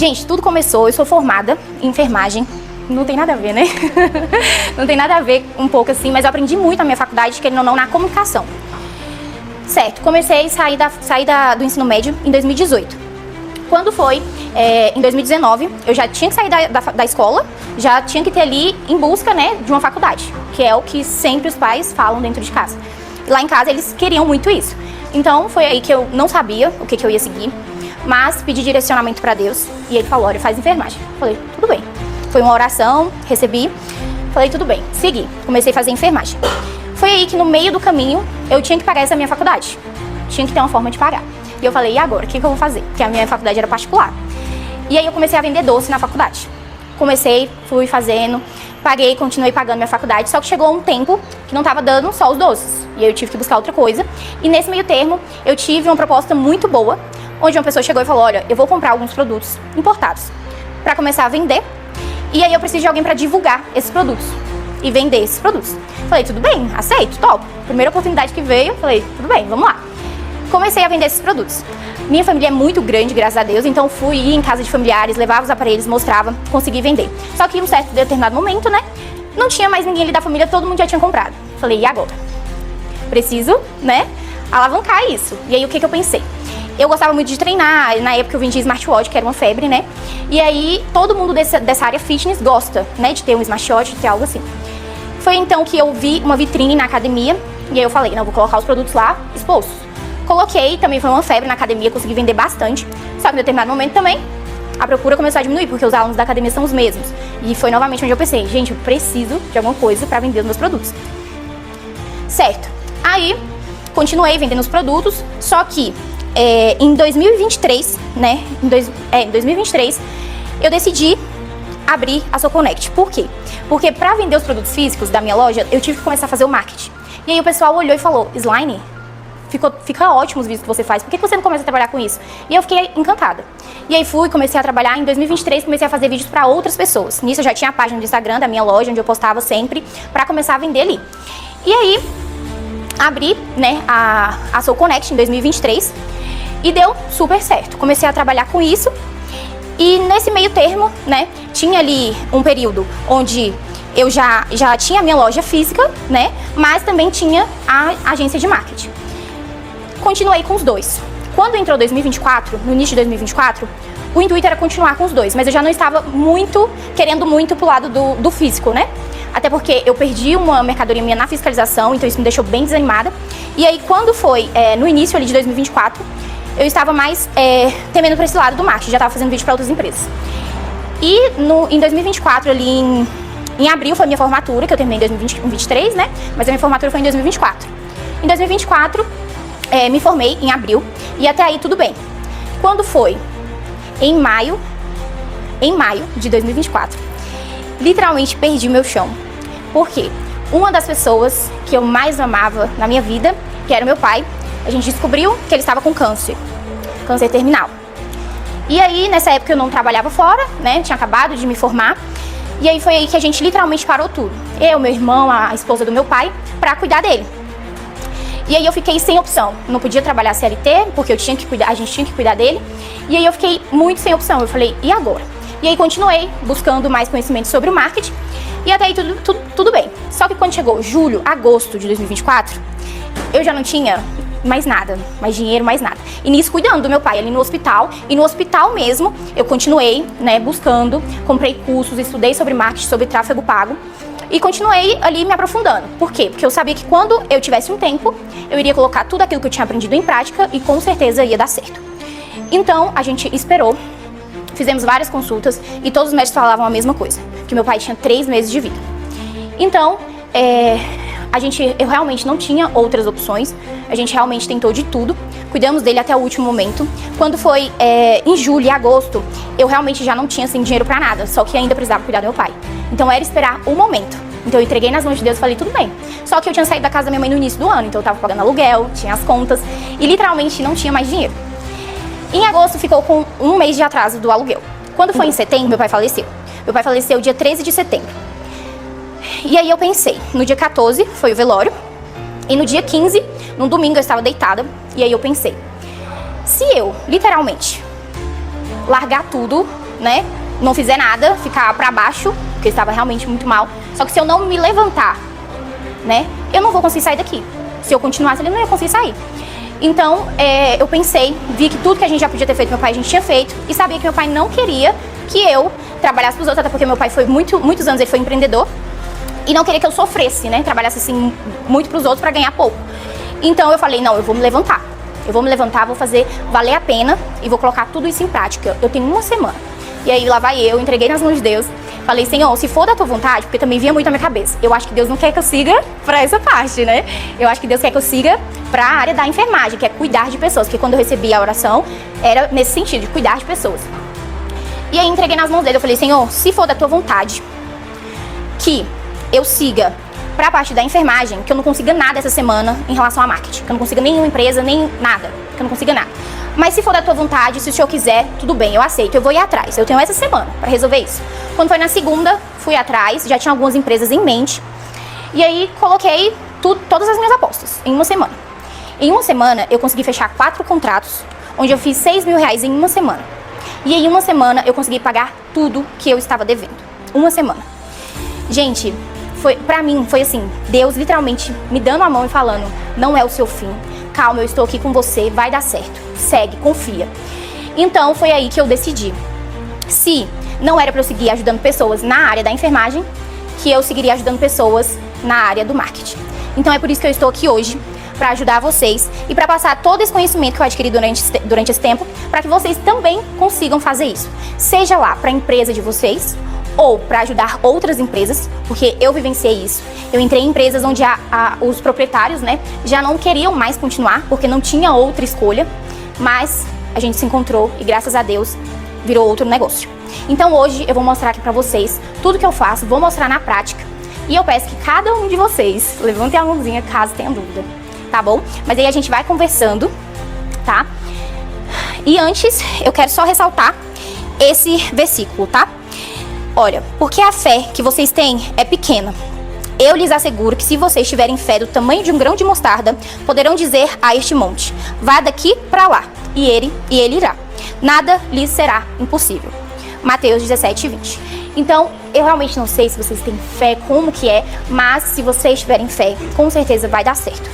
Gente, tudo começou, eu sou formada em enfermagem, não tem nada a ver, né? Não tem nada a ver um pouco assim, mas eu aprendi muito na minha faculdade, querendo ou não, na comunicação. Certo, comecei a sair do ensino médio em 2018. Quando foi em 2019, eu já tinha que sair da escola, já tinha que ter ali em busca, né, de uma faculdade, que é o que sempre os pais falam dentro de casa. Lá em casa eles queriam muito isso. Então foi aí que eu não sabia o que eu ia seguir, mas pedi direcionamento para Deus e ele falou: olha, faz enfermagem. Falei, tudo bem. Foi uma oração, recebi, falei, tudo bem, segui. Comecei a fazer enfermagem. Foi aí que no meio do caminho eu tinha que pagar essa minha faculdade. Tinha que ter uma forma de pagar. E eu falei, e agora? O que eu vou fazer? Porque a minha faculdade era particular. E aí eu comecei a vender doce na faculdade. Fui fazendo, paguei, continuei pagando minha faculdade, só que chegou um tempo que não estava dando só os doces. E aí eu tive que buscar outra coisa. E nesse meio termo, eu tive uma proposta muito boa, onde uma pessoa chegou e falou, olha, eu vou comprar alguns produtos importados para começar a vender. E aí eu preciso de alguém para divulgar esses produtos e vender esses produtos. Falei, tudo bem, aceito, top. Primeira oportunidade que veio, falei, tudo bem, vamos lá. Comecei a vender esses produtos. Minha família é muito grande, graças a Deus, então fui ir em casa de familiares, levava os aparelhos, mostrava, consegui vender. Só que em um certo determinado momento, né, não tinha mais ninguém ali da família, todo mundo já tinha comprado. Falei, e agora? Preciso, né, alavancar isso. E aí o que eu pensei? Eu gostava muito de treinar, na época eu vendia smartwatch, que era uma febre, né? E aí todo mundo dessa área fitness gosta, né, de ter um smartwatch, de ter algo assim. Foi então que eu vi uma vitrine na academia, e aí eu falei, não, vou colocar os produtos lá expostos. Coloquei, também foi uma febre na academia, consegui vender bastante. Só que em determinado momento também, a procura começou a diminuir, porque os alunos da academia são os mesmos. E foi novamente onde eu pensei, gente, eu preciso de alguma coisa para vender os meus produtos. Certo. Aí, continuei vendendo os produtos, só que em 2023, né, em 2023, eu decidi abrir a SoConnect. Por quê? Porque para vender os produtos físicos da minha loja, eu tive que começar a fazer o marketing. E aí o pessoal olhou e falou, Slaine, fica ótimo os vídeos que você faz, por que você não começa a trabalhar com isso? E eu fiquei encantada. E aí comecei a trabalhar, em 2023 comecei a fazer vídeos para outras pessoas. Nisso eu já tinha a página do Instagram da minha loja, onde eu postava sempre, para começar a vender ali. E aí, abri, né, a SoConnect em 2023 e deu super certo. Comecei a trabalhar com isso e nesse meio termo, né, tinha ali um período onde eu já tinha a minha loja física, né, mas também tinha a agência de marketing. Continuei com os dois. Quando entrou 2024, no início de 2024, o intuito era continuar com os dois, mas eu já não estava querendo muito pro lado do físico, né? Até porque eu perdi uma mercadoria minha na fiscalização, então isso me deixou bem desanimada. E aí quando foi no início ali de 2024, eu estava mais temendo para esse lado do marketing, já estava fazendo vídeo para outras empresas. E em 2024, ali em abril, foi a minha formatura, que eu terminei em 2023, né? Mas a minha formatura foi em 2024. Em 2024, me formei em abril e até aí tudo bem. Quando foi em maio de 2024, literalmente perdi meu chão. Por quê? Uma das pessoas que eu mais amava na minha vida, que era meu pai, a gente descobriu que ele estava com câncer terminal. E aí, nessa época eu não trabalhava fora, né? Tinha acabado de me formar. E aí foi aí que a gente literalmente parou tudo. Eu, meu irmão, a esposa do meu pai, pra cuidar dele. E aí eu fiquei sem opção. Não podia trabalhar CLT, porque a gente tinha que cuidar dele. E aí eu fiquei muito sem opção. Eu falei, e agora? E aí continuei buscando mais conhecimento sobre o marketing. E até aí tudo bem. Só que quando chegou julho, agosto de 2024, eu já não tinha mais nada, mais dinheiro, mais nada. E nisso cuidando do meu pai ali no hospital. E no hospital mesmo, eu continuei, né, buscando, comprei cursos, estudei sobre marketing, sobre tráfego pago. E continuei ali me aprofundando. Por quê? Porque eu sabia que quando eu tivesse um tempo, eu iria colocar tudo aquilo que eu tinha aprendido em prática e com certeza ia dar certo. Então, a gente esperou, fizemos várias consultas e todos os médicos falavam a mesma coisa, que meu pai tinha 3 meses de vida. Então, eu realmente não tinha outras opções, a gente realmente tentou de tudo, cuidamos dele até o último momento. Quando foi em julho e agosto, eu realmente já não tinha assim, dinheiro pra nada, só que ainda precisava cuidar do meu pai. Então era esperar o momento. Então eu entreguei nas mãos de Deus e falei, tudo bem. Só que eu tinha saído da casa da minha mãe no início do ano, então eu tava pagando aluguel, tinha as contas e literalmente não tinha mais dinheiro. Em agosto ficou com 1 mês de atraso do aluguel. Quando foi em setembro, meu pai faleceu. Meu pai faleceu dia 13 de setembro. E aí eu pensei, no dia 14 foi o velório, e no dia 15, num domingo eu estava deitada, e aí eu pensei, se eu, literalmente, largar tudo né, não fizer nada, ficar pra baixo, porque eu estava realmente muito mal. Só que se eu não me levantar, né, eu não vou conseguir sair daqui. Se eu continuasse, ele não ia conseguir sair. Então, eu pensei, vi que tudo que a gente já podia ter feito, meu pai a gente tinha feito, e sabia que meu pai não queria que eu trabalhasse pros outros, até porque meu pai foi muitos anos, ele foi empreendedor, e não queria que eu sofresse, né, trabalhasse assim muito pros outros pra ganhar pouco. Então eu falei, não, eu vou me levantar. Eu vou me levantar, vou fazer valer a pena e vou colocar tudo isso em prática. Eu tenho uma semana. E aí lá vai eu, entreguei nas mãos de Deus. Falei, Senhor, se for da tua vontade, porque também vinha muito na minha cabeça. Eu acho que Deus não quer que eu siga pra essa parte, né? Eu acho que Deus quer que eu siga pra área da enfermagem, que é cuidar de pessoas. Porque quando eu recebi a oração, era nesse sentido, de cuidar de pessoas. E aí entreguei nas mãos dele, eu falei, Senhor, se for da tua vontade, que eu siga pra parte da enfermagem, que eu não consiga nada essa semana em relação a marketing, que eu não consiga nenhuma empresa, nem nada, que eu não consiga nada. Mas se for da tua vontade, se o senhor quiser, tudo bem, eu aceito, eu vou ir atrás. Eu tenho essa semana pra resolver isso. Quando foi na segunda, fui atrás, já tinha algumas empresas em mente. E aí coloquei todas as minhas apostas em uma semana. Em uma semana, eu consegui fechar 4 contratos, onde eu fiz 6 mil reais em uma semana. E em uma semana, eu consegui pagar tudo que eu estava devendo. Uma semana. Gente, pra mim, foi assim, Deus literalmente me dando a mão e falando, não é o seu fim, calma, eu estou aqui com você, vai dar certo, segue, confia. Então, foi aí que eu decidi, se não era pra eu seguir ajudando pessoas na área da enfermagem, que eu seguiria ajudando pessoas na área do marketing. Então, é por isso que eu estou aqui hoje, pra ajudar vocês e pra passar todo esse conhecimento que eu adquiri durante esse tempo, pra que vocês também consigam fazer isso. Seja lá pra empresa de vocês, ou para ajudar outras empresas, porque eu vivenciei isso. Eu entrei em empresas onde os proprietários, né, já não queriam mais continuar, porque não tinha outra escolha, mas a gente se encontrou e graças a Deus virou outro negócio. Então hoje eu vou mostrar aqui para vocês tudo que eu faço, vou mostrar na prática, e eu peço que cada um de vocês levantem a mãozinha caso tenha dúvida, tá bom? Mas aí a gente vai conversando, tá? E antes eu quero só ressaltar esse versículo, tá? Olha, porque a fé que vocês têm é pequena. Eu lhes asseguro que se vocês tiverem fé do tamanho de um grão de mostarda, poderão dizer a este monte, vá daqui para lá, e ele irá. Nada lhes será impossível. Mateus 17, 20. Então, eu realmente não sei se vocês têm fé, como que é, mas se vocês tiverem fé, com certeza vai dar certo.